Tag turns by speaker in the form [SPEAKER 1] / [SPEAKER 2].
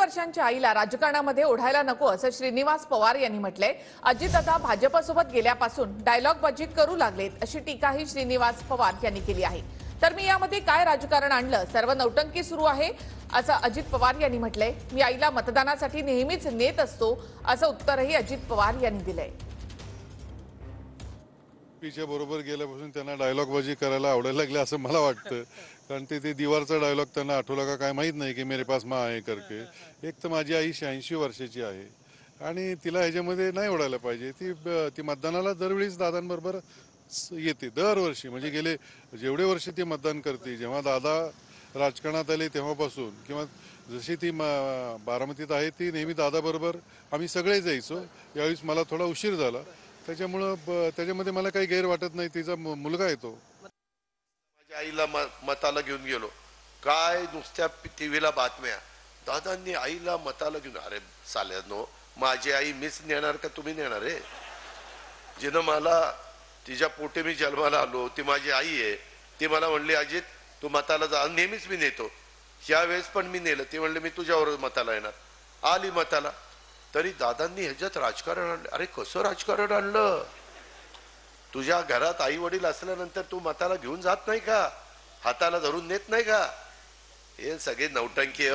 [SPEAKER 1] वर्षांच्या आईला राजकारणामध्ये ओढायला नको असं श्रीनिवास पवार यांनी म्हटलंय। अजितदादा भाजपसोबत गेल्यापासून डायलॉगबाजी करू लागलेत अशी टीकाही श्रीनिवास पवार यांनी केली आहे। तर मी यामध्ये काय राजकारण आणलं, सर्व नौटंकी सुरू आहे असं अजित पवार यांनी म्हटलंय। मी आईला मतदानासाठी नेहमीच नेत असतो असं उत्तरही अजित पवार यांनी दिलंय।
[SPEAKER 2] पीच्या बरोबर गेल्यापासून त्यांना डायलॉगबाजी करायला आवडायला लागले असं मला वाटतं। कारण ते दीवारचा डायलॉग त्यांना आठवला का काय माहीत नाही की मेरे पास माँ आहे करके। एक तर माझी आई 86 वर्षाची आहे आणि तिला ह्याच्यामध्ये नाही ओढायला पाहिजे। ती मतदानाला दरवेळीच दादांबरोबर येते, दरवर्षी। म्हणजे गेले जेवढे वर्ष ती मतदान करते, जेव्हा दादा राजकारणात आले तेव्हापासून, किंवा जशी ती बारामतीत आहे ती नेहमी दादाबरोबर आम्ही सगळे जायचो। यावेळेस मला थोडा उशीर झाला, त्याच्यामुळं त्याच्यामध्ये मला काही गैर वाटत नाही। तिचा मुलगा आहे तो।
[SPEAKER 3] माझ्या आईला मताला घेऊन गेलो, काय नुसत्या टीव्हीला बातम्या, दादांनी आईला मताला घेऊन। अरे साल्यानो, माझी आई मीच नेणार का तुम्ही नेणार आहे? जिनं मला, तिच्या पोटे मी जन्माला आलो, ती माझी आई आहे। ती मला म्हणली अजित तू मताला जा, नेहमीच मी नेतो। यावेळेस पण मी नेलं, ती म्हणली मी तुझ्यावर मताला येणार, आली मताला। तरी दादांनी ह्याच्यात राजकारण आणलं। अरे कसं राजकारण आणलं? तुझ्या घरात आई वडील असल्यानंतर तू मताला घेऊन जात नाही का? हाताला धरून नेत नाही का? हे सगळे नौटंकी